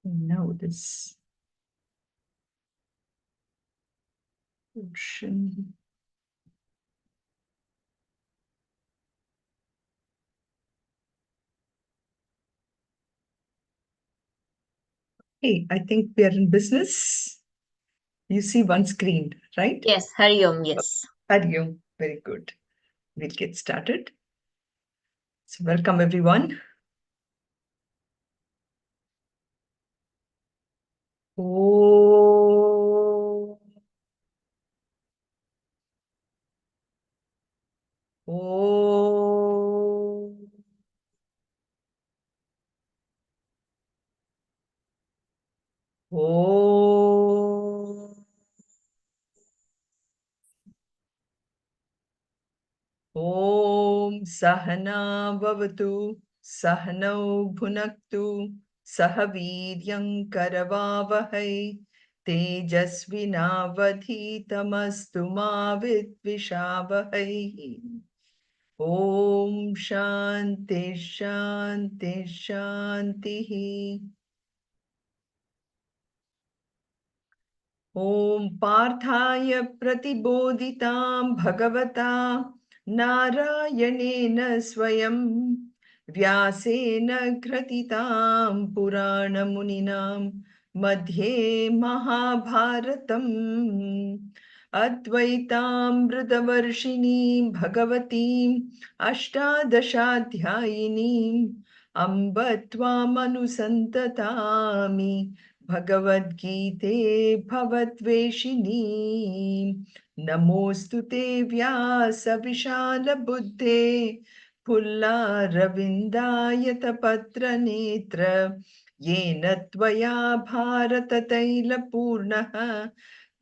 Now this ocean. Hey, I think we are in business. You see one screen, right? Yes, Hari Om, yes. Hariom. Very good. We'll get started. So welcome everyone. Oh, oh, oh. Om Sahana Bhavatu Sahanau Bhunaktu Sahaviryam Karavavahai Tejasvinavadhitamastu ma vidvishavahai. Om Shanti Shanti Shanti. ॐ पार्थाय प्रतिबोधितां भगवता नारायणेन स्वयं व्यासेन ग्रथितां पुराणमुनिना मध्ये महाभारतम् अद्वैतामृतवर्षिणीं भगवतीम् अष्टादशाध्यायिनीम् अम्ब त्वामनुसन्ततामि भगवद्गीते भवद्वेषिणी नमोऽस्तु ते व्यासविशालबुद्धे फुल्लारविन्दायतपत्रनेत्र येन त्वया भारततैलपूर्णः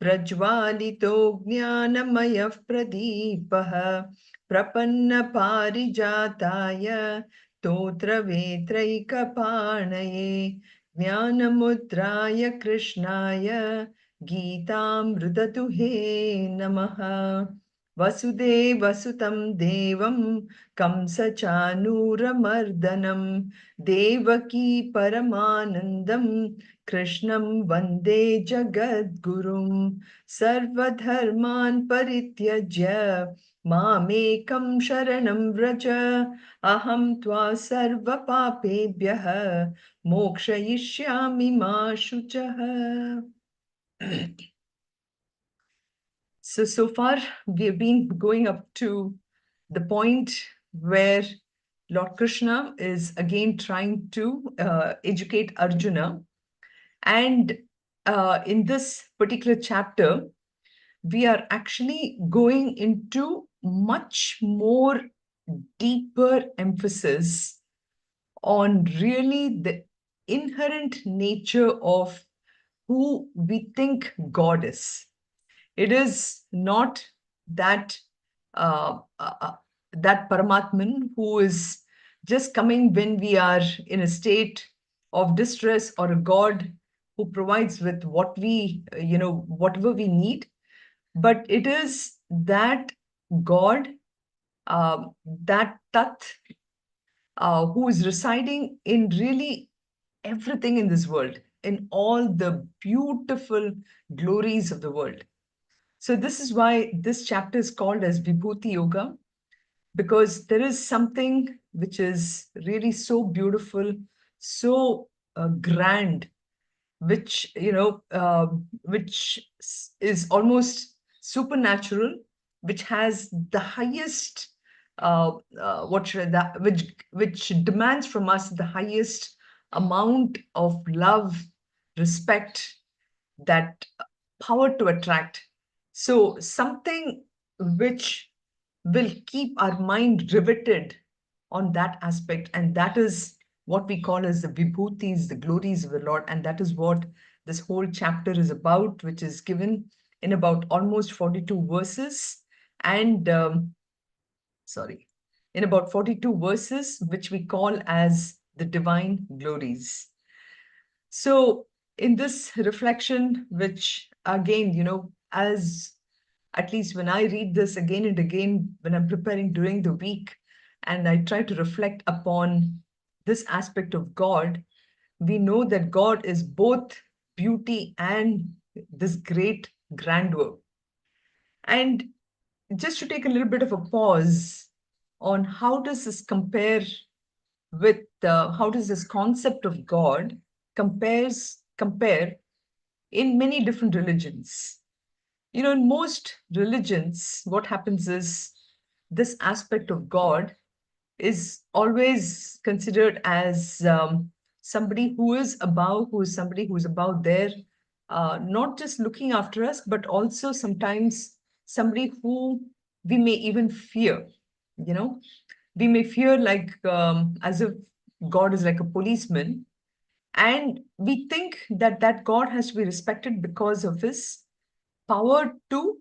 प्रज्वालितो ज्ञानमयः प्रदीपः प्रपन्नपारिजाताय स्तोत्रवेत्रैकपाणये ज्ञानमुद्राय कृष्णाय गीतामृततुहे नमः। वसुदेवसुतं देवं कंसचानूरमर्दनं देवकी परमानन्दं कृष्णं वन्दे जगद्गुरुं सर्वधर्मान् परित्यज्य मामेकं शरणं व्रज अहं त्वा सर्वपापेभ्यः मोक्षयिष्यामि मा शुचः. So far we've been going up to the point where Lord Krishna is again trying to educate Arjuna. And in this particular chapter, we are actually going into much more deeper emphasis on really the inherent nature of who we think God is. It is not that uh, uh, uh, that Paramatman who is just coming when we are in a state of distress, or a God who provides with what we, whatever we need, but it is that God, that Tat, who is residing in really everything in this world, in all the beautiful glories of the world. So this is why this chapter is called as Vibhuti Yoga, because there is something which is really so beautiful, so grand, which which is almost supernatural, which has the highest what should I, that which demands from us the highest amount of love, respect, that power to attract. So something which will keep our mind riveted on that aspect. And that is what we call as the vibhutis, the glories of the Lord. And that is what this whole chapter is about, which is given in about almost 42 verses. And sorry, in about 42 verses, which we call as the divine glories. So in this reflection, which again, as at least when I read this again and again, when I'm preparing during the week, and I try to reflect upon this aspect of God, we know that God is both beauty and this great grandeur. And just to take a little bit of a pause on how does this compare with how does this concept of God compare in many different religions. In most religions, what happens is this aspect of God is always considered as somebody who is above, who is above there, not just looking after us, but also sometimes somebody who we may even fear. You know, we may fear like as if God is like a policeman, and we think that that God has to be respected because of his power to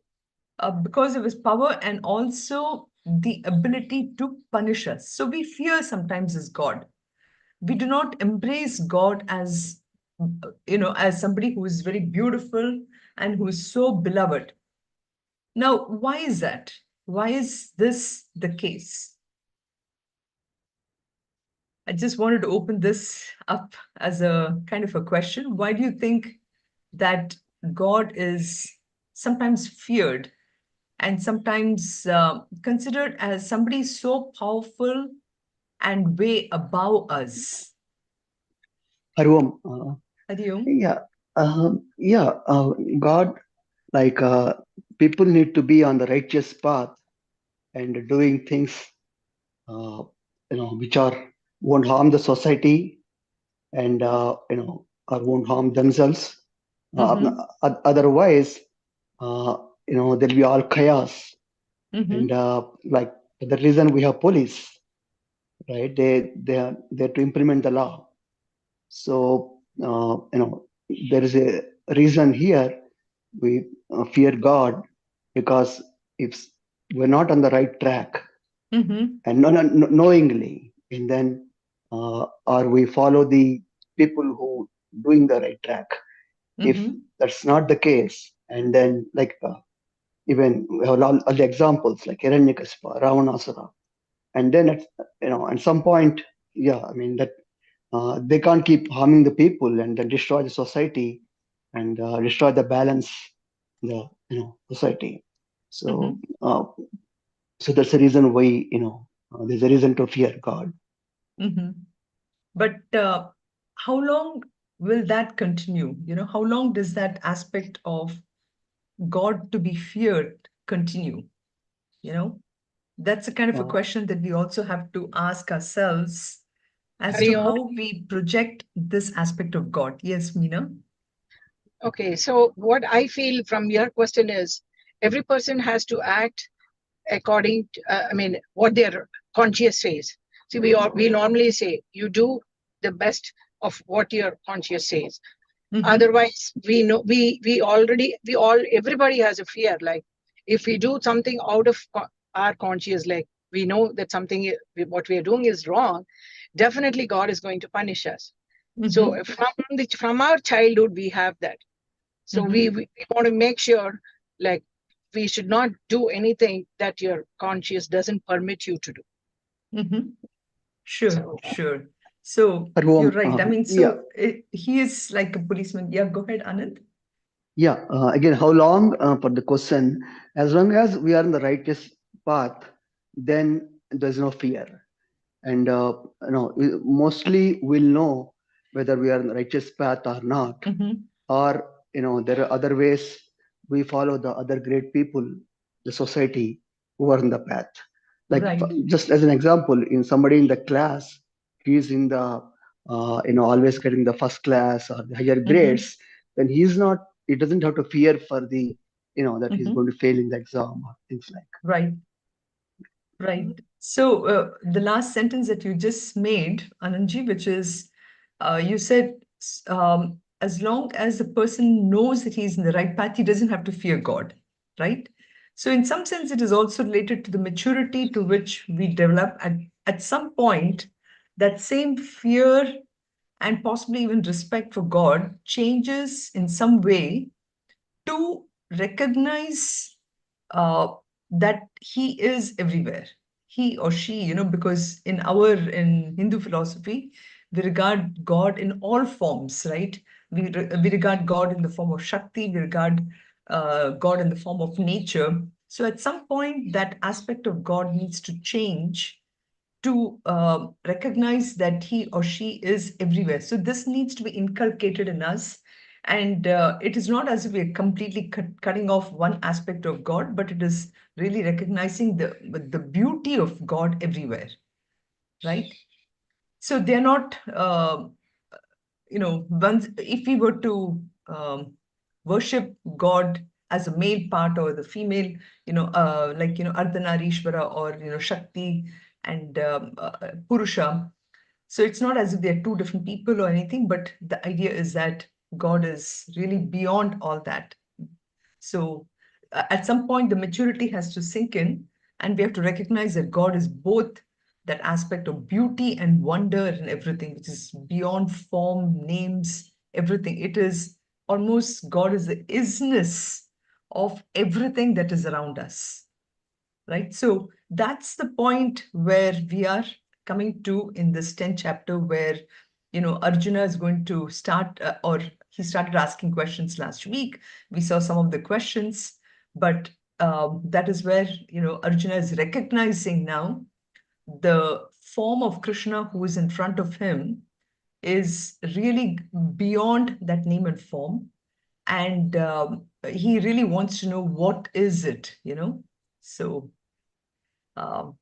because of his power and also the ability to punish us. So we fear sometimes his God. We do not embrace God as as somebody who is very beautiful and who is so beloved. Now, why is that? Why is this the case? I just wanted to open this up as a kind of a question. Why do you think that God is sometimes feared and sometimes considered as somebody so powerful and way above us? Harvam, Hariom? yeah, yeah, God, like people need to be on the righteous path and doing things, uh, which are won't harm the society and or won't harm themselves. Mm-hmm. Otherwise, uh, there'll be all chaos. And Mm-hmm. like the reason we have police, right? They are there to implement the law. So there is a reason here we fear God, because if we're not on the right track Mm-hmm. and knowingly, and then or we follow the people who doing the right track. If Mm-hmm. that's not the case, and then like even we have all the examples like Hiranyakasipa, Ravanasura, and then at some point, yeah, I mean that they can't keep harming the people and then destroy the society and destroy the balance in the society. So Mm-hmm. so that's the reason why there's a reason to fear God. Mm-hmm. But how long will that continue? How long does that aspect of God to be feared continue? You know, that's a kind of a Uh, question that we also have to ask ourselves as to Hari Om. how we project this aspect of God. Yes, Meena? Okay, so what I feel from your question is every person has to act according to, what their conscience says. See, we normally say you do the best of what your conscience says. Mm-hmm. Otherwise, we know we all everybody has a fear. Like if we do something out of our conscience, like we know that something what we are doing is wrong, definitely God is going to punish us. So Mm-hmm. from our childhood we have that. So Mm-hmm. we want to make sure, like, we should not do anything that your conscience doesn't permit you to do. Mm-hmm. Sure, So sure. So you're Harvam, right. I mean, yeah, so he is like a policeman. Yeah, go ahead, Anand. yeah. Again, how long for the question? As long as we are in the righteous path, then there's no fear. And mostly we'll know whether we are on the righteous path or not, Mm-hmm. or there are other ways we follow the other great people, the society who are in the path. Like Right. just as an example, in somebody in the class, he's in the always getting the first class or the higher Mm-hmm. grades, then he's not, he doesn't have to fear for the that he's Mm-hmm. going to fail in the exam or things like. Right. Right. So the last sentence that you just made, Anandji, which is you said as long as the person knows that he's in the right path, he doesn't have to fear God, right? So in some sense, it is also related to the maturity to which we develop at some point. That same fear and possibly even respect for God changes in some way to recognize uh, that he is everywhere, he or she, because in Hindu philosophy, We regard God in all forms, right? We regard God in the form of Shakti, we regard God in the form of nature. So at some point, that aspect of God needs to change to recognize that he or she is everywhere. So this needs to be inculcated in us. And it is not as if we're completely cutting off one aspect of God, but it is really recognizing the beauty of God everywhere, right? So they're not, once if we were to worship God as a male part or the female, Ardhanarishvara or, Shakti and Purusha. So it's not as if they're two different people or anything, but the idea is that God is really beyond all that. So at some point, the maturity has to sink in, and we have to recognize that God is both that aspect of beauty and wonder and everything, which is beyond form, names, everything. It is almost God is the isness of everything that is around us, right? So that's the point where we are coming to in this 10th chapter, where Arjuna is going to start, or he started asking questions last week. We saw some of the questions, but that is where Arjuna is recognizing now the form of Krishna who is in front of him is really beyond that name and form, and he really wants to know what is it, so um,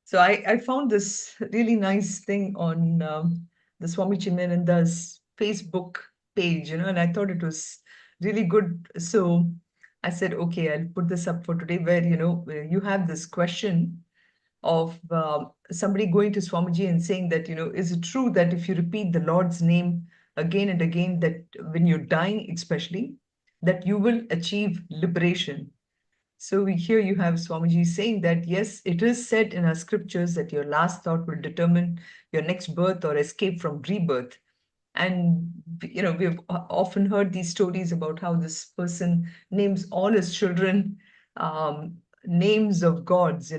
so I found this really nice thing on the Swami Chimananda's Facebook page, and I thought it was really good. So I said, okay, I'll put this up for today, where, where you have this question of somebody going to Swamiji and saying that, is it true that if you repeat the Lord's name again and again, that when you're dying, especially, that you will achieve liberation? So here you have Swamiji saying that, yes, it is said in our scriptures that your last thought will determine your next birth or escape from rebirth. And, we've often heard these stories about how this person names all his children names of gods,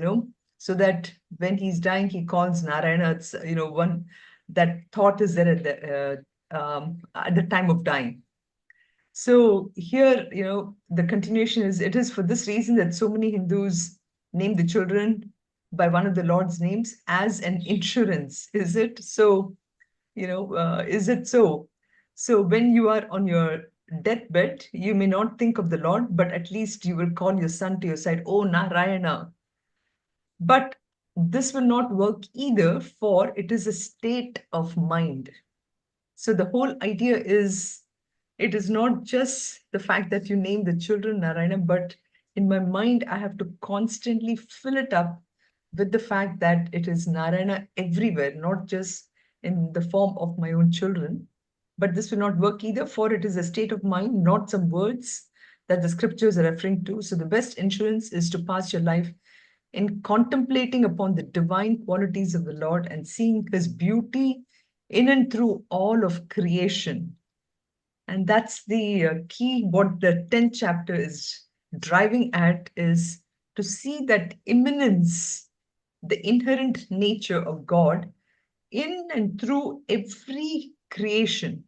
so that when he's dying, he calls Narayana. It's, one that thought is there at the time of dying. So here, the continuation is, it is for this reason that so many Hindus name the children by one of the Lord's names as an insurance. Is it so? Is it so? So when you are on your deathbed, you may not think of the Lord, but at least you will call your son to your side, oh Narayana. But this will not work either, for it is a state of mind. So the whole idea is, it is not just the fact that you name the children Narayana, but in my mind, I have to constantly fill it up with the fact that it is Narayana everywhere, not just in the form of my own children. But this will not work either, for it is a state of mind, not some words that the scriptures are referring to. So the best insurance is to pass your life in contemplating upon the divine qualities of the Lord and seeing his beauty in and through all of creation. And that's the key. What the 10th chapter is driving at is to see that immanence, the inherent nature of God in and through every creation.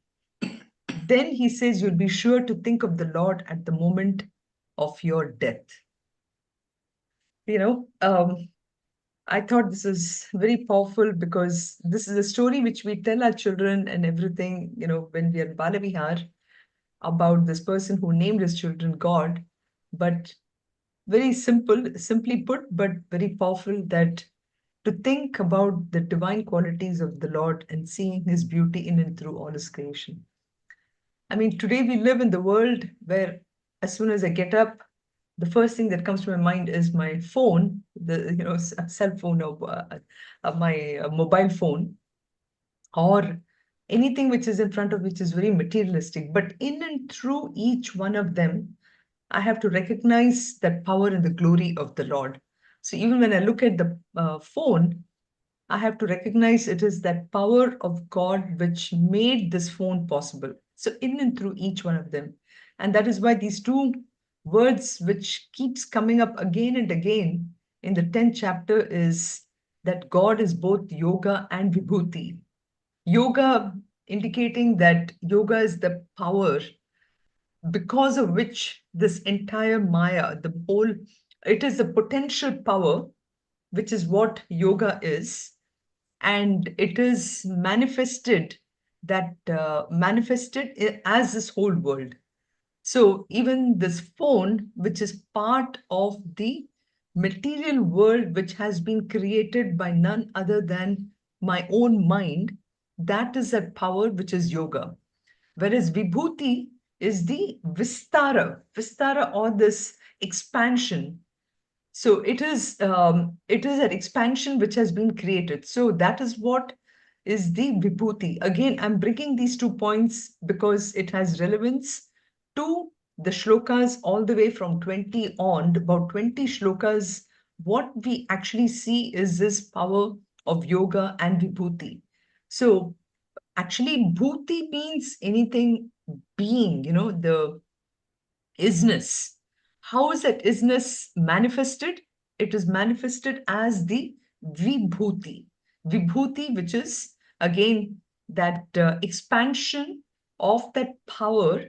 Then he says, you'll be sure to think of the Lord at the moment of your death. I thought this is very powerful, because this is a story which we tell our children and everything, when we are in Balavihar, about this person who named his children God. But very simply put, but very powerful, that to think about the divine qualities of the Lord and seeing his beauty in and through all his creation. I mean, today we live in the world where as soon as I get up, the first thing that comes to my mind is my phone, the cell phone, or my mobile phone, or anything which is in front of, which is very materialistic. But in and through each one of them, I have to recognize that power and the glory of the Lord. So even when I look at the phone, I have to recognize it is that power of God which made this phone possible. So in and through each one of them. And that is why these two words which keeps coming up again and again in the 10th chapter is that God is both yoga and vibhuti. Yoga indicating that yoga is the power because of which this entire Maya, the whole, it is the potential power, which is what yoga is. And it is manifested manifested as this whole world. So even this phone, which is part of the material world, which has been created by none other than my own mind, that is that power which is yoga. Whereas vibhuti is the vistara or this expansion. So it is an expansion which has been created. So that is what is the vibhuti. Again, I'm bringing these 2 points because it has relevance to the shlokas all the way from 20 on, about 20 shlokas. What we actually see is this power of yoga and vibhuti. So actually, bhuti means anything being, the isness. How is that isness manifested? It is manifested as the vibhuti. Vibhuti, which is again that expansion of that power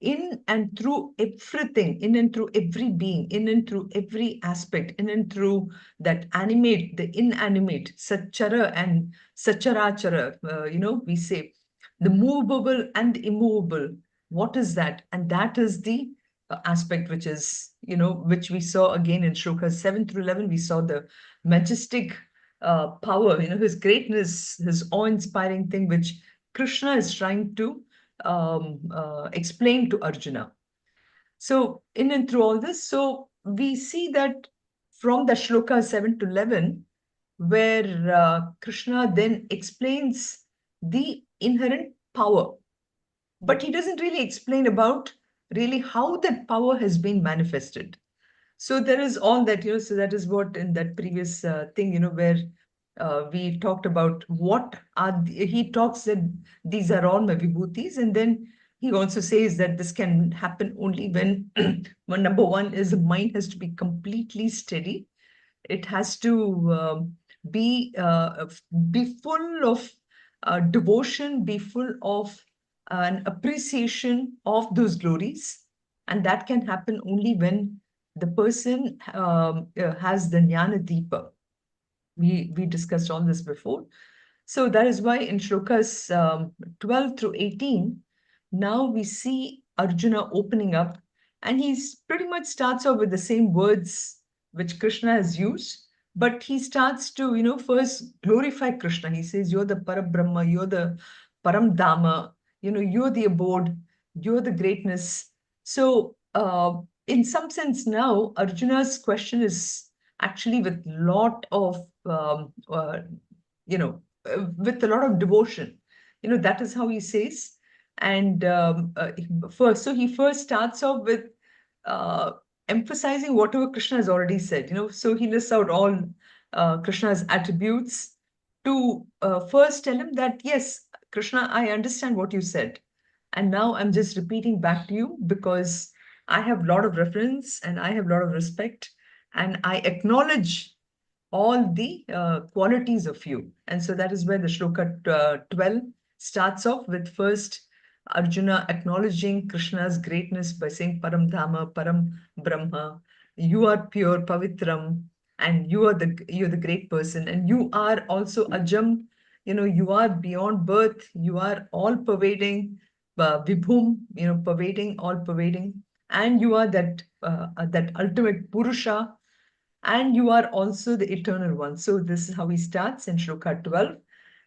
in and through everything, in and through every being, in and through every aspect, in and through that animate, the inanimate, satchara and sacharachara, we say the movable and immovable. What is that? And that is the aspect which is, which we saw again in shlokas 7 through 11. We saw the majestic power, his greatness, his awe-inspiring thing, which Krishna is trying to explain to Arjuna. So in and through all this, so we see that from the shloka 7 to 11, where Krishna then explains the inherent power, but he doesn't really explain about really how that power has been manifested. So there is all that, so that is what in that previous thing, where we talked about what are, he talks that these are all my vibhutis. And then he also says that this can happen only when, when number one is the mind has to be completely steady. It has to be full of devotion, be full of an appreciation of those glories. And that can happen only when the person has the jnana deepa. We discussed all this before. So that is why in shlokas 12 through 18, now we see Arjuna opening up, and he's pretty much starts off with the same words which Krishna has used, but he starts to, first glorify Krishna. He says, you're the Parabrahma, you're the Param Dhamma, you're the abode, you're the greatness. So in some sense now, Arjuna's question is actually with lot of, with a lot of devotion. That is how he says. And so he first starts off with emphasizing whatever Krishna has already said. So he lists out all Krishna's attributes to first tell him that, yes, Krishna, I understand what you said. And now I'm just repeating back to you because I have a lot of reference and I have a lot of respect and I acknowledge all the qualities of you. And so that is where the shloka 12 starts off with first Arjuna acknowledging Krishna's greatness by saying Param Dhamma, Param Brahma, you are pure, Pavitram, and you're the great person, and you are also Ajam, you are beyond birth, you are all pervading, Vibhum, pervading, all pervading, and you are that ultimate Purusha, and you are also the eternal one. So this is how he starts in shloka 12.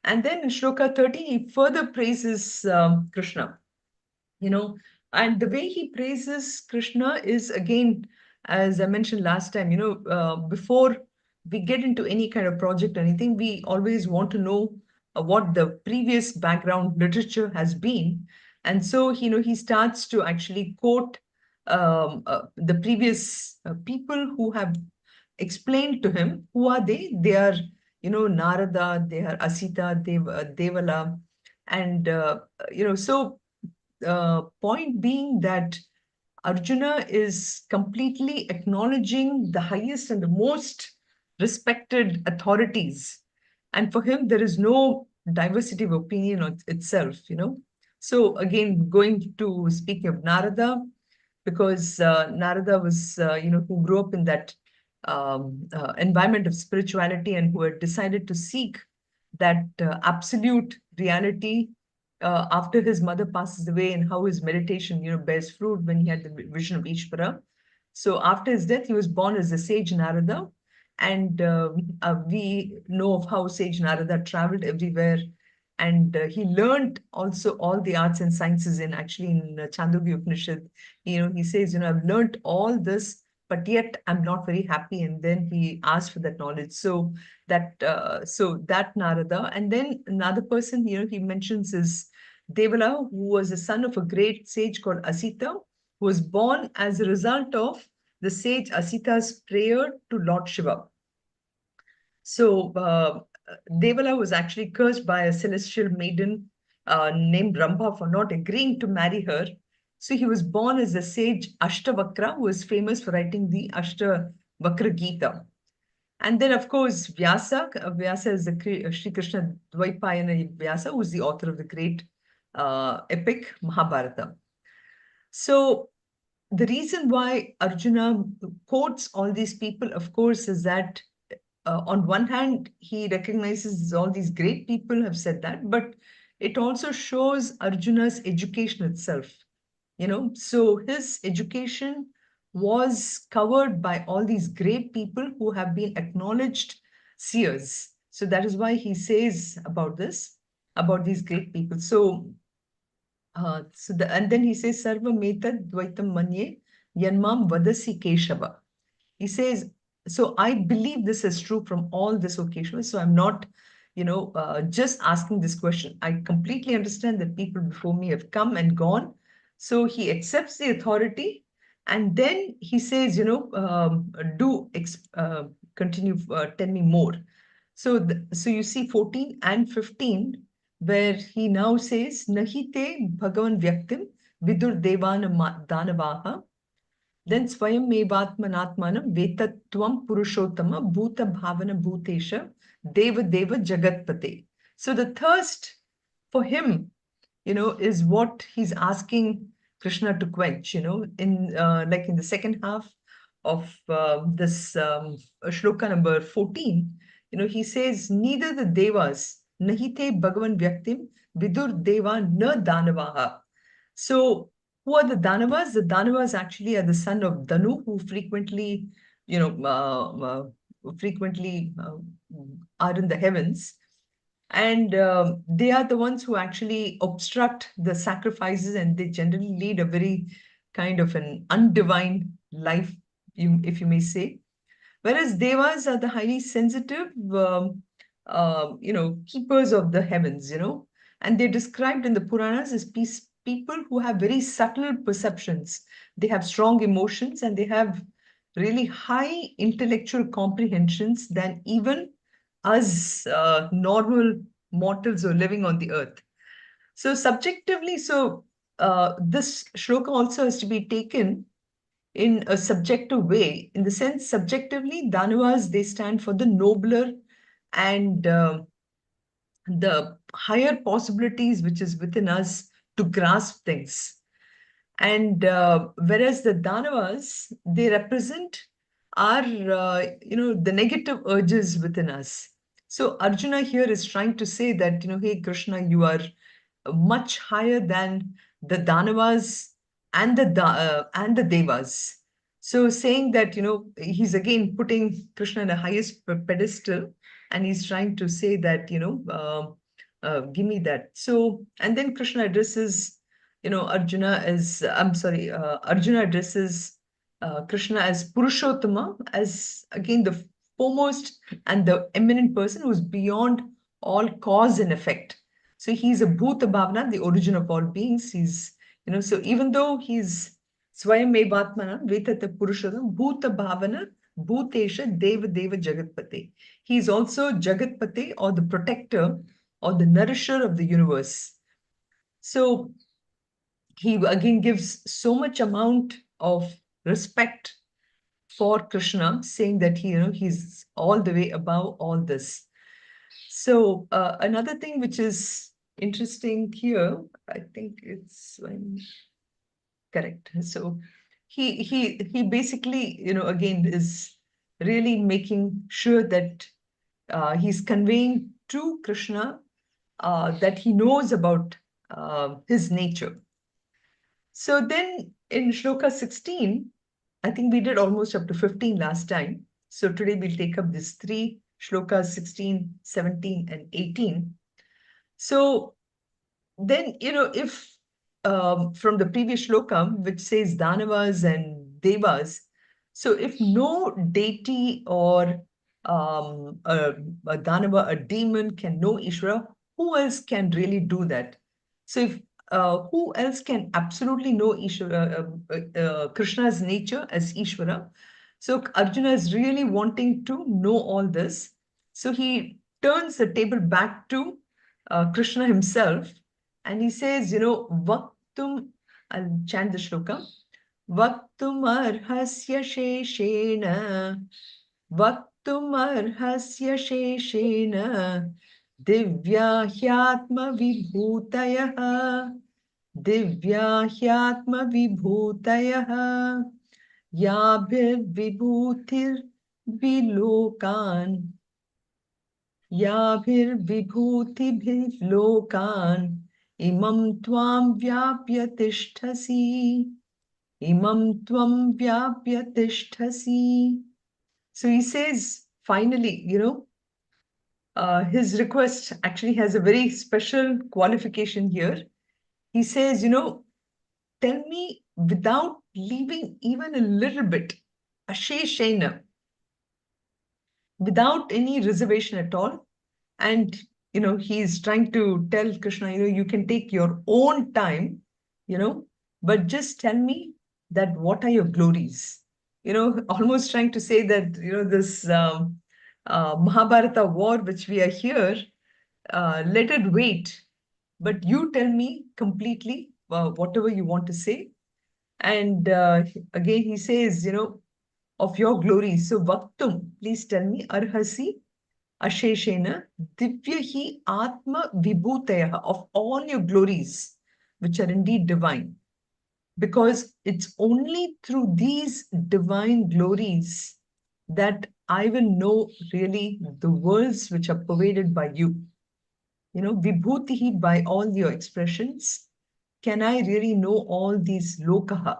And then in shloka 13, he further praises Krishna, and the way he praises Krishna is, again, as I mentioned last time, before we get into any kind of project or anything, we always want to know what the previous background literature has been. And so, he starts to actually quote the previous people who have explained to him. Who are they? They are, Narada, they are Asita, Devala. And, so point being that Arjuna is completely acknowledging the highest and the most respected authorities. And for him, there is no diversity of opinion itself, So again, going to speaking of Narada, because Narada was, who grew up in that environment of spirituality and who had decided to seek that absolute reality after his mother passes away, and how his meditation, bears fruit when he had the vision of Ishvara. So after his death, he was born as the sage Narada. And we know of how sage Narada traveled everywhere. And he learned also all the arts and sciences in Chandogya Upanishad. He says, I've learned all this, but yet I'm not very happy. And then he asked for that knowledge. So that Narada. And then another person, he mentions is Devala, who was the son of a great sage called Asita, who was born as a result of the sage Asita's prayer to Lord Shiva. So Devala was actually cursed by a celestial maiden named Rambha for not agreeing to marry her. So he was born as a sage Ashtavakra, who was famous for writing the Ashtavakra Gita. And then, of course, Vyasa. Vyasa is the Sri Krishna Dvaipayana Vyasa, who is the author of the great epic Mahabharata. So the reason why Arjuna quotes all these people, of course, is that on one hand, he recognizes all these great people have said that, but it also shows Arjuna's education itself. So his education was covered by all these great people who have been acknowledged seers. So that is why he says about this, about these great people. So and then he says, Sarva Metad Dvaitam Manye Yanmam Vadasi Keshava. He says, so I believe this is true from all this occasion. So I'm not, just asking this question. I completely understand that people before me have come and gone. So he accepts the authority. And then he says, continue, tell me more. So you see 14 and 15, where he now says, Nahite Bhagavan Vyaktim Vidur Devana Danavaha. Then Swayam Mevatmanatmanam Vetatvam Purushottama Bhuta Bhavana Bhutesha Deva Deva Jagatpate. So the thirst for him, is what he's asking Krishna to quench, in like in the second half of this shloka number 14, he says, neither the devas, nahite Bhagavan Vyaktim, vidur deva na danavaha. So who are the Danavas? The Danavas actually are the son of Danu, who frequently, are in the heavens. And they are the ones who actually obstruct the sacrifices, and they generally lead a very kind of an undivine life, if you may say. Whereas Devas are the highly sensitive, keepers of the heavens, and they're described in the Puranas as people who have very subtle perceptions. They have strong emotions, and they have really high intellectual comprehensions than even us normal mortals who are living on the earth. So subjectively, this shloka also has to be taken in a subjective way. In the sense, subjectively, Danavas, they stand for the nobler and the higher possibilities which is within us to grasp things. And whereas the Danavas, they represent our, the negative urges within us. So Arjuna here is trying to say that, hey, Krishna, you are much higher than the Danavas and the Devas. So saying that, he's again putting Krishna in the highest pedestal, and he's trying to say that, give me that. So, and then Krishna addresses, Arjuna addresses Krishna as Purushottama, as again the foremost and the eminent person who's beyond all cause and effect. So he's a Bhuta Bhavana, the origin of all beings. He's, so even though he's Swayam Mevatmana, Vetata Purushottam, Bhuta Bhavana, Bhutesha, Deva Deva Jagatpate. He's also Jagatpate, or the protector, or the nourisher of the universe. So he again gives so much amount of respect for Krishna, saying that he's all the way above all this. So another thing which is interesting here, I think it's correct. So he basically, again is really making sure that he's conveying to Krishna that he knows about his nature. So then in Shloka 16, I think we did almost up to 15 last time. So today we'll take up these three shlokas, 16, 17, and 18. So then, if from the previous shloka, which says Danavas and Devas, so if no deity or a Danava, a demon can know Ishvara, who else can really do that? So if who else can absolutely know Krishna's nature as Ishvara? So Arjuna is really wanting to know all this. So he turns the table back to Krishna himself, and he says, Vaktum, I'll chant the shloka. Vaktum arhasya sheshena, Vaktum arhasya sheshena, Divya hyatma vibhutayaha, Divya hyatma vibhutayaha, Yabhir vibhutir vilokan, Yabhir lokan, imam tvam vyapya tishtasi, imam tvam vyapya tishtasi. So he says, finally, his request actually has a very special qualification here. He says, tell me without leaving even a little bit, asheshena, without any reservation at all. And, he's trying to tell Krishna, you can take your own time, but just tell me that what are your glories? Almost trying to say that, this Mahabharata war, which we are here, let it wait. But you tell me completely whatever you want to say. And again, he says, of your glories. So, Vaktum, please tell me, Arhasi Asheshena Divyahi Atma Vibhutaya, of all your glories, which are indeed divine. Because it's only through these divine glories that I will know really the worlds which are pervaded by you. Vibhutihi, by all your expressions, can I really know all these lokaha?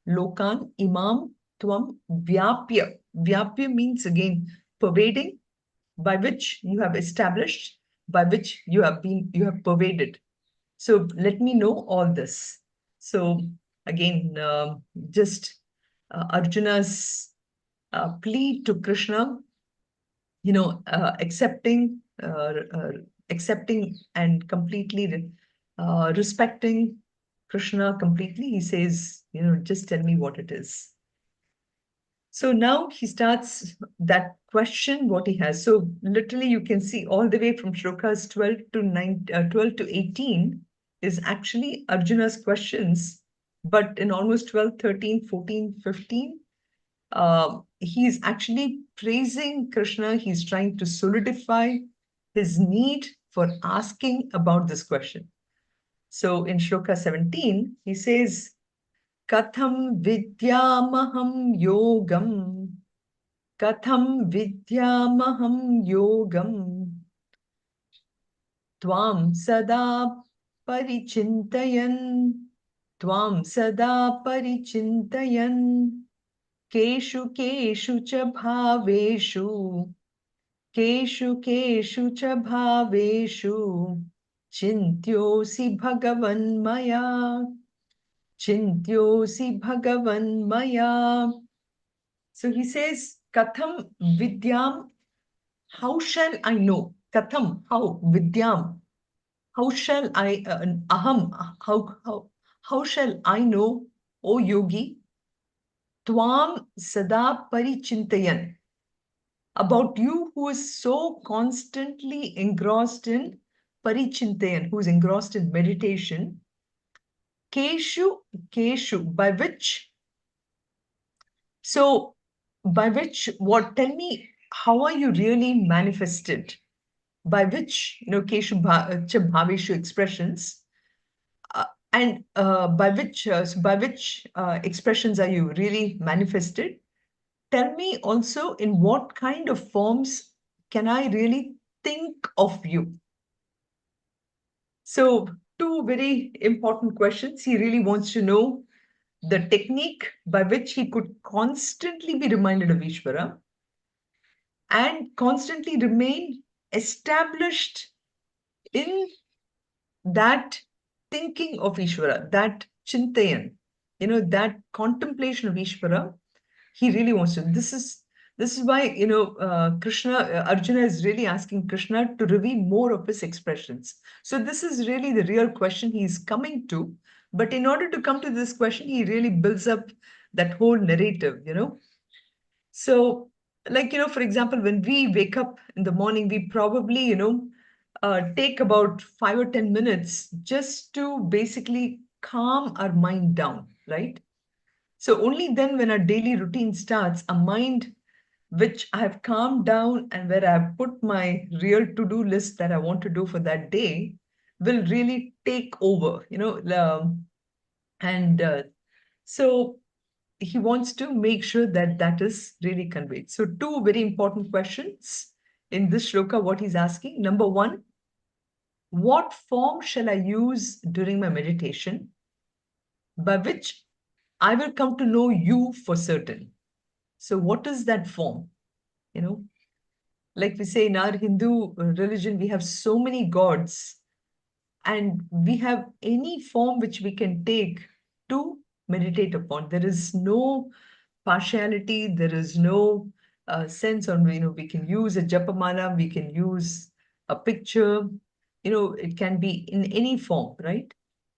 Lokan, imam, tvam, vyapya. Vyapya means again pervading, by which you have established, by which you have pervaded. So let me know all this. So again, just Arjuna's plea to Krishna, accepting and completely respecting Krishna completely. He says, just tell me what it is. So now he starts that question, what he has. So literally you can see all the way from shlokas 12 to 18 is actually Arjuna's questions. But in almost 12, 13, 14, 15, he's actually praising Krishna. He's trying to solidify his need for asking about this question. So in shloka 17, he says, Katham vidyamaham yogam, Katham vidyamaham yogam, Tvam sada parichintayan, Tvam sada parichintayan, Keshu keshu cha bhaveshu, Keshu keshu cha bhaveshu, Chintyosi bhagavan maya, Chintyosi bhagavan maya. So he says, Katham vidyam, how shall I know? Katham, how? Vidyam, how shall I, aham, how shall I know, O yogi, Tvam sada parichintayan, about you who is so constantly engrossed in parichintayan, who is engrossed in meditation, keshu, keshu, by which, so by which, what, tell me, how are you really manifested? by which, Keshu Bhaveshu expressions, and by which expressions are you really manifested? Tell me also in what kind of forms can I really think of you? So, two very important questions. He really wants to know the technique by which he could constantly be reminded of Ishvara and constantly remain established in that thinking of Ishvara, that chintayan, that contemplation of Ishvara. He really wants to. This is why Arjuna is really asking Krishna to reveal more of his expressions. So this is really the real question he is coming to. But in order to come to this question, he really builds up that whole narrative. So, like, for example, when we wake up in the morning, we probably, take about 5 or 10 minutes just to basically calm our mind down, right? So only then, when our daily routine starts, a mind which I have calmed down and where I have put my real to-do list that I want to do for that day will really take over. And so he wants to make sure that that is really conveyed. So two very important questions in this shloka, what he's asking. Number one, what form shall I use during my meditation by which I will come to know you for certain? So what is that form? Like we say in our Hindu religion, we have so many gods, and we have any form which we can take to meditate upon. There is no partiality, there is no sense on, we can use a japamala, we can use a picture, it can be in any form, right?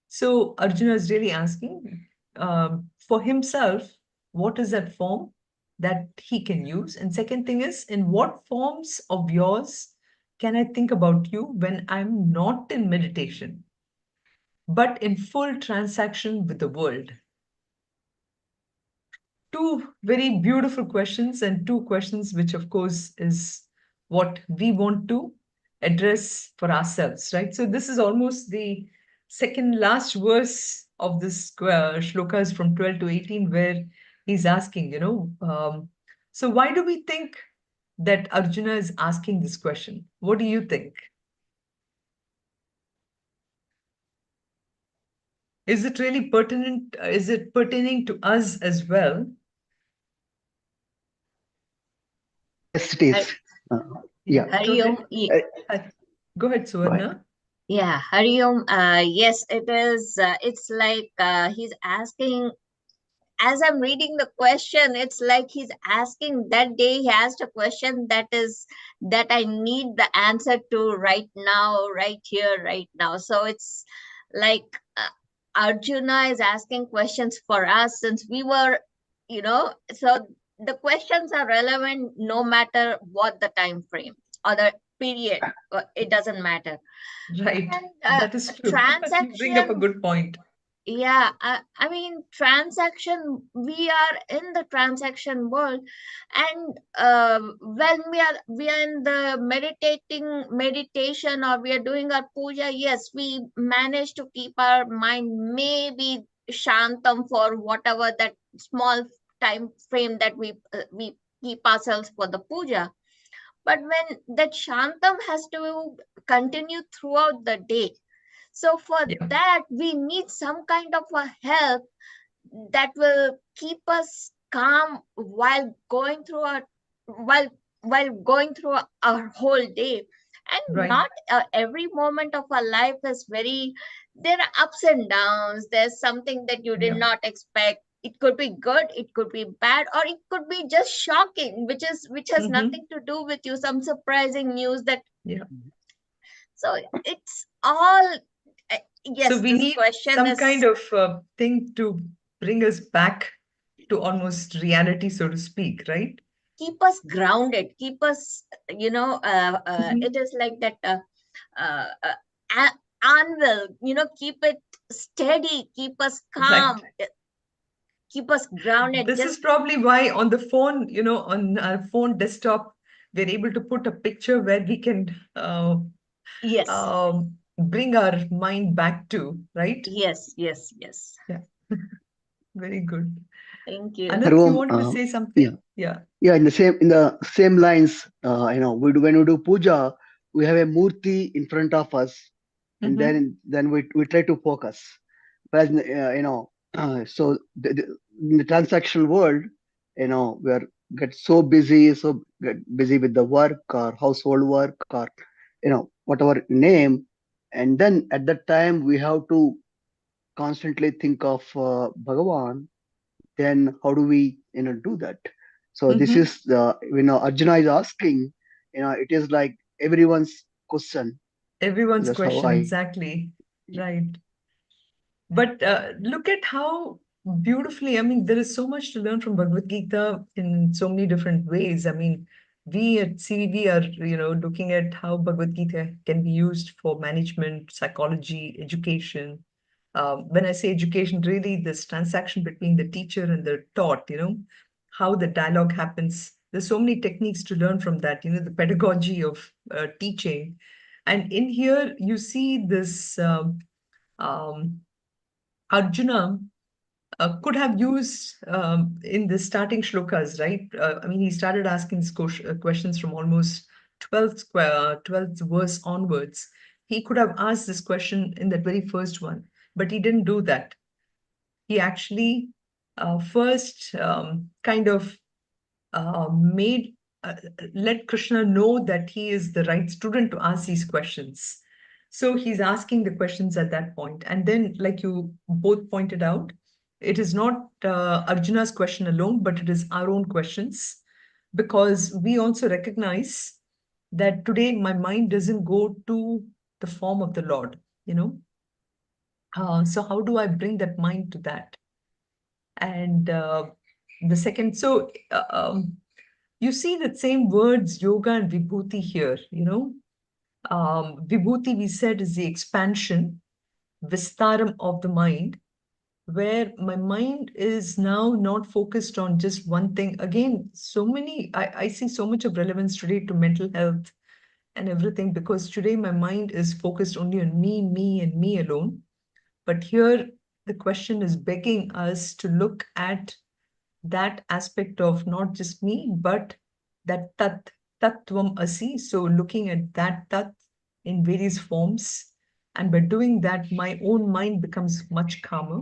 So Arjuna is really asking for himself, what is that form that he can use? And second thing is, in what forms of yours can I think about you when I'm not in meditation, but in full transaction with the world? Two very beautiful questions, and two questions which, of course, is what we want to address for ourselves, right? So this is almost the second last verse of this shlokas from 12 to 18, where he's asking, so why do we think that Arjuna is asking this question? What do you think? Is it really pertinent? Is it pertaining to us as well? Yes, it is. Yeah. Hari Om. Go ahead, Suvarna. Yeah, Hari Om. Yes, it is. It's like he's asking. As I'm reading the question, it's like he's asking. That day he asked a question that I need the answer to right now, right here, right now. So it's like Arjuna is asking questions for us, since we were, so the questions are relevant no matter what the time frame or the period. It doesn't matter. Right. And, that is true. You bring up a good point. Yeah, I mean, we are in the transaction world, and when we are in the meditation, or we are doing our puja, yes, we manage to keep our mind maybe shantam for whatever that small time frame that we keep ourselves for the puja. But when that shantam has to continue throughout the day, so for that, we need some kind of a help that will keep us calm while going through our whole day. And not every moment of our life is there are ups and downs. There's something that you did not expect. It could be good, it could be bad, or it could be just shocking, which has nothing to do with you, some surprising news that. So it's all. Yes, so we need some kind of thing to bring us back to almost reality, so to speak, right? Keep us grounded, keep us, it is like that anvil, keep it steady, keep us calm, keep us grounded. This is probably why on the phone, on our phone desktop, we're able to put a picture where we can Yes. Bring our mind back to, right? Yes. Yes. Yes. Yeah. Very good. Thank you. Anant, you Harvam, want to say yeah, something? Yeah. yeah. In the same lines, when we do puja, we have a murti in front of us, and Mm-hmm. then we try to focus. Whereas so in the transactional world, we are get busy with the work or household work or whatever name, and then at that time we have to constantly think of Bhagavan. Then how do we do that? So this Mm-hmm. is Arjuna is asking, it is like everyone's question. Everyone's That's how question, I. exactly. Right. But look at how beautifully, I mean, there is so much to learn from Bhagavad Gita in so many different ways. I mean, we at CVV are, looking at how Bhagavad Gita can be used for management, psychology, education. When I say education, really this transaction between the teacher and the taught, how the dialogue happens. There's so many techniques to learn from that, the pedagogy of teaching. And in here, you see this um, Arjuna could have used in the starting shlokas, right? I mean, he started asking questions from almost 12th verse onwards. He could have asked this question in that very first one, but he didn't do that. He actually first kind of made let Krishna know that he is the right student to ask these questions. So he's asking the questions at that point. And then, like you both pointed out, it is not Arjuna's question alone, but it is our own questions, because we also recognize that today my mind doesn't go to the form of the Lord, So how do I bring that mind to that? And the second, so you see the same words, yoga and vibhuti here, Vibhuti, we said, is the expansion, vistaram of the mind, where my mind is now not focused on just one thing. Again, I see so much of relevance today to mental health and everything, because today my mind is focused only on me, and me alone. But here, the question is begging us to look at that aspect of not just me, but that tattvam asi. So looking at that tat in various forms. And by doing that, my own mind becomes much calmer.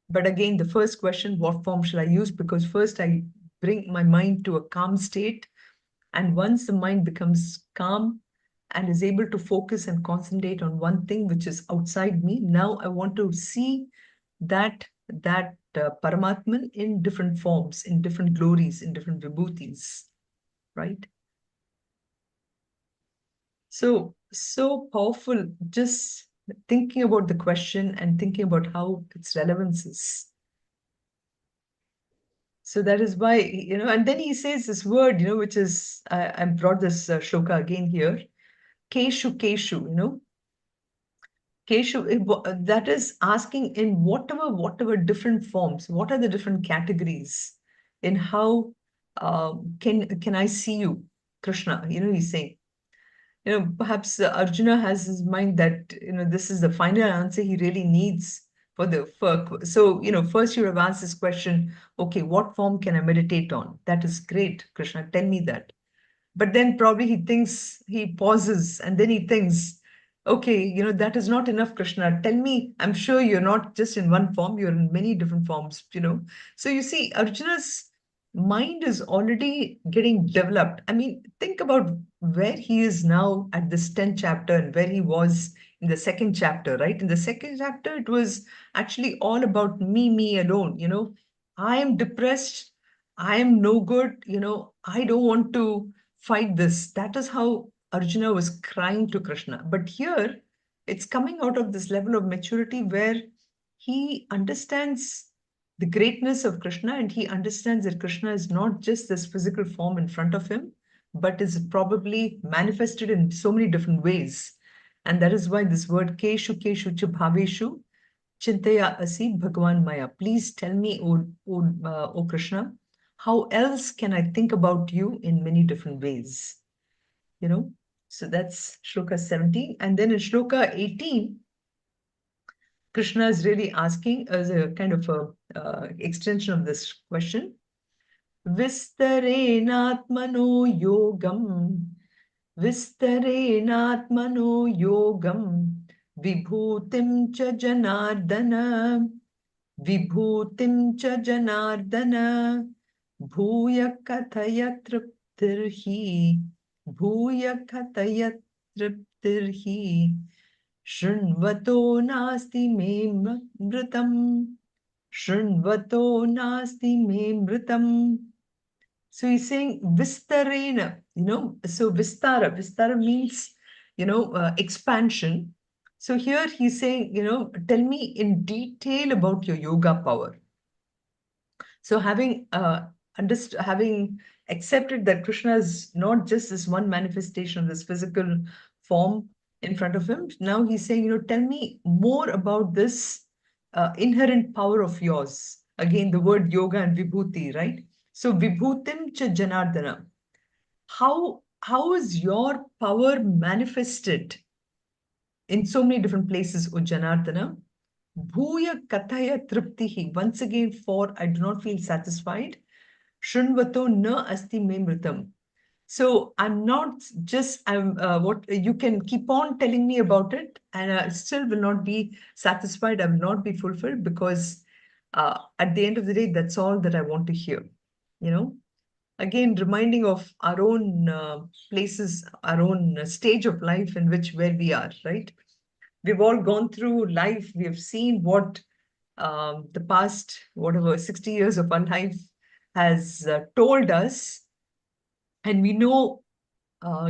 But again, the first question, what form shall I use? Because first I bring my mind to a calm state. And once the mind becomes calm and is able to focus and concentrate on one thing which is outside me, now I want to see that Paramatman in different forms, in different glories, in different vibhutis, right? So powerful, just thinking about the question and thinking about how its relevance is. So that is why, and then he says this word, which is, I brought this shloka again here, Keshu, Keshu, Keshu, that is asking in whatever different forms, what are the different categories in how can I see you, Krishna? He's saying, perhaps Arjuna has his mind that, this is the final answer he really needs so, first you have asked this question, okay, what form can I meditate on? That is great, Krishna, tell me that. But then probably he pauses, and then he thinks, okay, that is not enough, Krishna. Tell me, I'm sure you're not just in one form, you're in many different forms. So you see, Arjuna's mind is already getting developed. I mean, think about where he is now at this 10th chapter and where he was in the second chapter, right? In the second chapter, it was actually all about me alone. I am depressed. I am no good. I don't want to fight this. That is how Arjuna was crying to Krishna. But here, it's coming out of this level of maturity where he understands the greatness of Krishna, and he understands that Krishna is not just this physical form in front of him, but is probably manifested in so many different ways. And that is why this word Keshu Keshu Cha Bhaveshu Chintaya Asi Bhagavan Maya. Please tell me, O Krishna, how else can I think about you in many different ways? So that's shloka 17. And then in shloka 18, Krishna is really asking as a kind of a extension of this question. Vistarenatmano yogam, Vistarenatmano yogam, Vibhutim cha janardana, Vibhutim cha janardana, Bhuya kathaya triptirhi, Bhuya kathaya triptirhi, Shrinvato nasti me mritam, Shrinvato nasti me mritam. So he's saying Vistarena, so Vistara means, expansion. So here he's saying, tell me in detail about your yoga power. So having having accepted that Krishna is not just this one manifestation of this physical form in front of him, now he's saying, tell me more about this inherent power of yours. Again, the word yoga and vibhuti, right? So vibhutim cha janardana. How is your power manifested in so many different places, O Janardana? Bhuya kathaya triptihi. Once again, for I do not feel satisfied. Shrinvato na asti me mritam. So I'm not just, what you can keep on telling me about it, and I still will not be satisfied. I will not be fulfilled, because at the end of the day, that's all that I want to hear. Again, reminding of our own places, our own stage of life in where we are, right? We've all gone through life. We have seen what the past, whatever, 60 years of our life has told us. And we know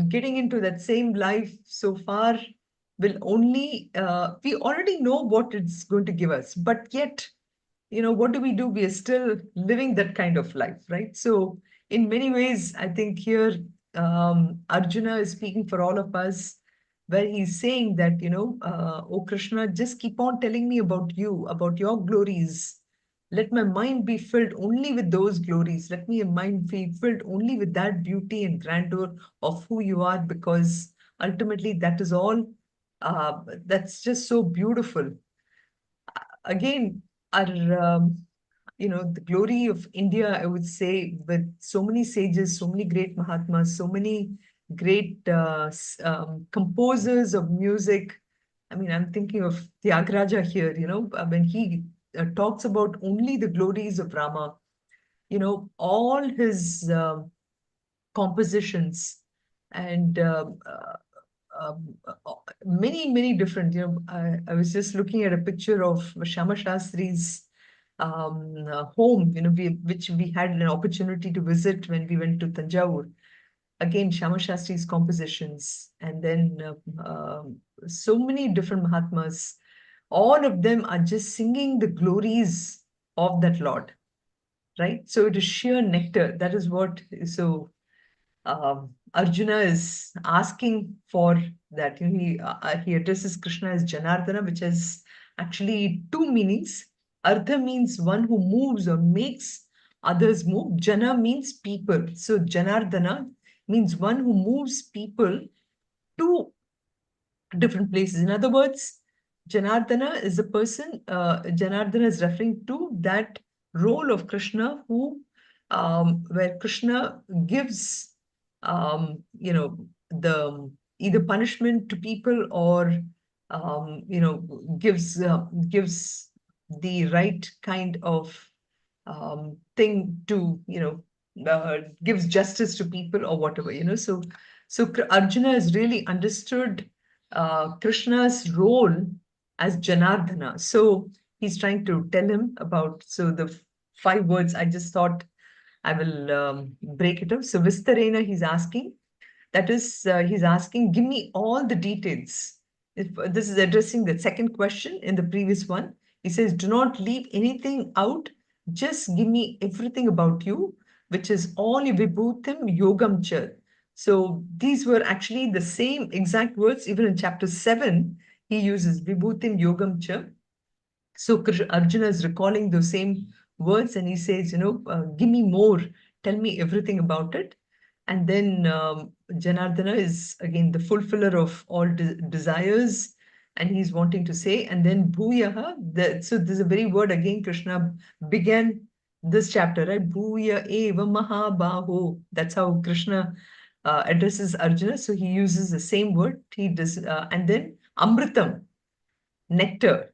getting into that same life so far will only, we already know what it's going to give us. But yet, what do? We are still living that kind of life, right? So in many ways, I think here Arjuna is speaking for all of us, where he's saying that, oh Krishna, just keep on telling me about you, about your glories. Let my mind be filled only with those glories. Let my mind be filled only with that beauty and grandeur of who you are, because ultimately that is all, that's just so beautiful. Again, our the glory of India, I would say, with so many sages, so many great Mahatmas, so many great composers of music. I mean, I'm thinking of Tyagaraja here, when he talks about only the glories of Rama, all his compositions and many different, I was just looking at a picture of Shama Shastri's home, which we had an opportunity to visit when we went to Tanjavur. Again, Shama Shastri's compositions, and then so many different Mahatmas. All of them are just singing the glories of that Lord, right? So it is sheer nectar. That is what, so Arjuna is asking for that. He addresses Krishna as Janardana, which has actually two meanings. Artha means one who moves or makes others move. Jana means people. So Janardana means one who moves people to different places. In other words, Janardana is a person, Janardana is referring to that role of Krishna where Krishna gives, the either punishment to people, or, gives the right kind of thing to, gives justice to people or whatever, So Arjuna has really understood Krishna's role as Janardana. So he's trying to tell him about, so the 5 words, I just thought I will break it up. So Vistarena, he's asking, that is, he's asking, give me all the details. If this is addressing the second question in the previous one. He says, do not leave anything out. Just give me everything about you, which is all vibhutim yogam cha. So these were actually the same exact words. Even in chapter 7, he uses vibhutim yogam cha. So Arjuna is recalling those same words, and he says, give me more. Tell me everything about it. And then Janardana is again the fulfiller of all desires, and he's wanting to say, and then Bhuyaha, so there's a very word again, Krishna began this chapter, right? Bhuya eva mahabaho. That's how Krishna addresses Arjuna. So he uses the same word. He does, and then Amritam, nectar,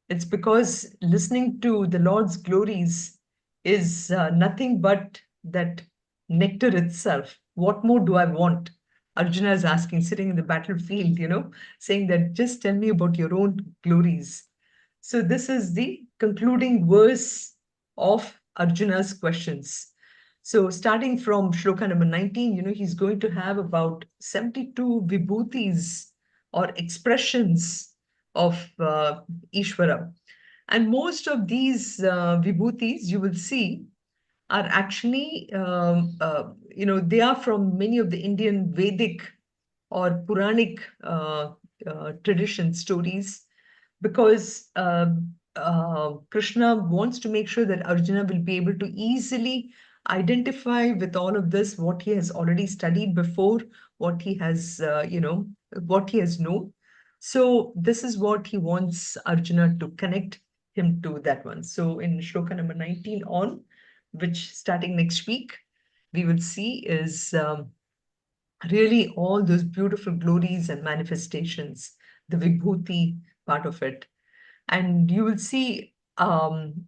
it's because listening to the Lord's glories is nothing but that nectar itself. What more do I want? Arjuna is asking, sitting in the battlefield, saying that just tell me about your own glories. So this is the concluding verse of Arjuna's questions. So starting from shloka number 19, he's going to have about 72 vibhutis or expressions of Ishvara. And most of these vibhutis, you will see, are actually, they are from many of the Indian Vedic or Puranic tradition stories, because Krishna wants to make sure that Arjuna will be able to easily identify with all of this, what he has already studied before, what he has, what he has known. So this is what he wants Arjuna to connect him to that one. So in shloka number 19 on, which starting next week, we will see is really all those beautiful glories and manifestations, the Vibhuti part of it. And you will see, and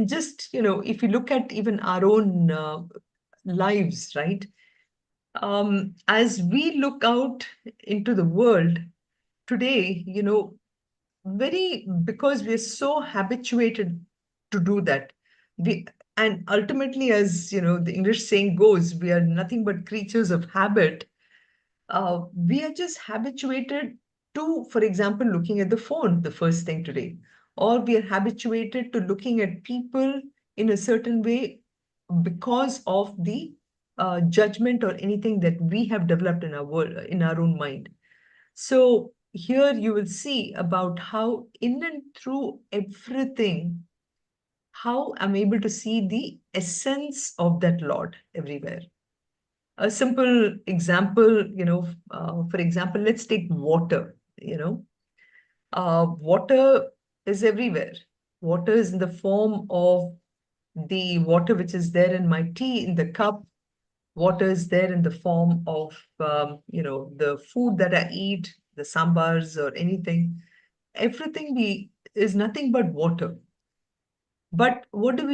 just, if you look at even our own lives, right? As we look out into the world today, because we're so habituated to do that, and ultimately, as the English saying goes, we are nothing but creatures of habit. We are just habituated to, for example, looking at the phone the first thing today, or we are habituated to looking at people in a certain way because of the judgment or anything that we have developed in our world, in our own mind. So here you will see about how in and through everything, how I'm able to see the essence of that Lord everywhere. A simple example, for example, let's take water, water is everywhere. Water is in the form of the water which is there in my tea in the cup. Water is there in the form of, the food that I eat, the sambars or anything. Everything is nothing but water. But what do?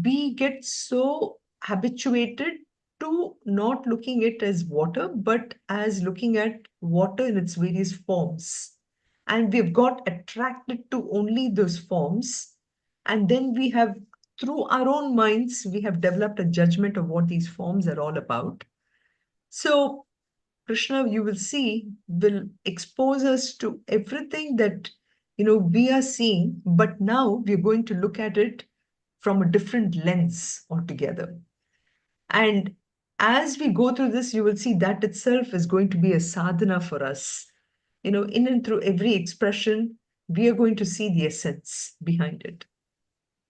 We get so habituated to not looking at it as water, but as looking at water in its various forms. And we've got attracted to only those forms. And then we have, through our own minds, we have developed a judgment of what these forms are all about. So Krishna, you will see, will expose us to everything that, we are seeing, but now we're going to look at it from a different lens altogether. And as we go through this, you will see that itself is going to be a sadhana for us. In and through every expression, we are going to see the essence behind it.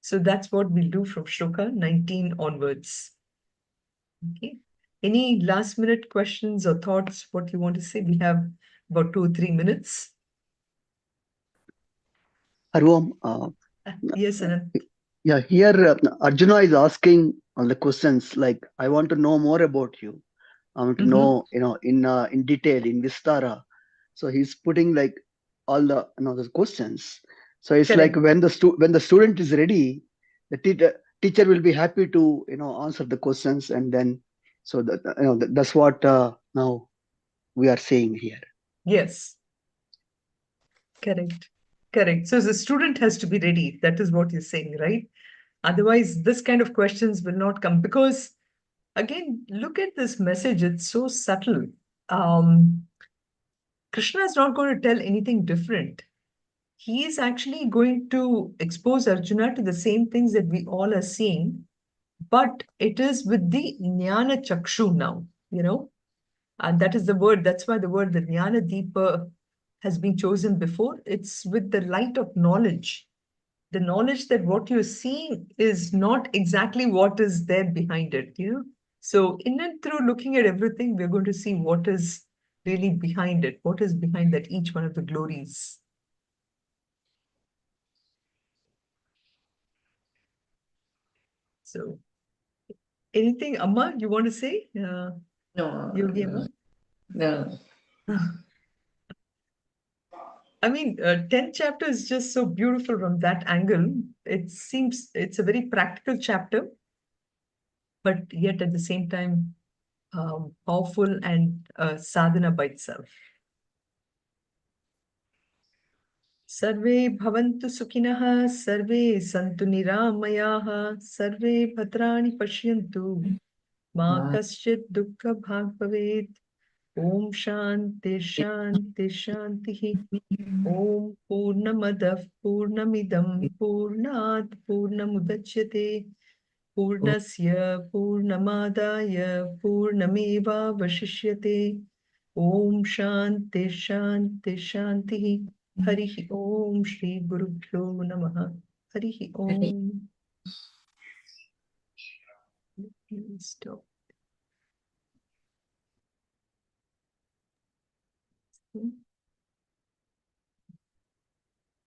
So that's what we'll do from shloka 19 onwards. Okay. Any last minute questions or thoughts, what you want to say? We have about 2 or 3 minutes. Arvam, Yes, Anand. yeah, here Arjuna is asking all the questions like, I want to know more about you. I want to know, in detail, in Vistara. So he's putting like all the, the questions. So it's Correct. like when the student is ready, the teacher will be happy to, answer the questions, and then, so that's what now we are saying here. Yes. Correct. Correct. So the student has to be ready. That is what you're saying, right? Otherwise, this kind of questions will not come, because again, look at this message. It's so subtle. Krishna is not going to tell anything different. He is actually going to expose Arjuna to the same things that we all are seeing, but it is with the Jnana Chakshu now, and that is the word. That's why the word, the Jnana Deepa, has been chosen before. It's with the light of knowledge. The knowledge that what you're seeing is not exactly what is there behind it, So in and through looking at everything, we're going to see what is really behind it, what is behind that each one of the glories. So anything, Amma, you want to say? No, Yogi Amma? no. I mean, 10th chapter is just so beautiful from that angle. It seems it's a very practical chapter, but yet at the same time, powerful and sadhana by itself. Sarve bhavantu sukhinah, sarve santu niramayaha, sarve bhadrani pashyantu, ma kaschit dukkha bhag bhavet. Om Shanti Shanti Shanti. Om Purnamadav Purnamidam Purnat Purnamudachyate Purnasya Purnamadaya Purnameva Vashishyate. Om Shanti Shanti Shanti. Harihi Om Shri Gurubhyo Namaha. Harihi Om. Stop.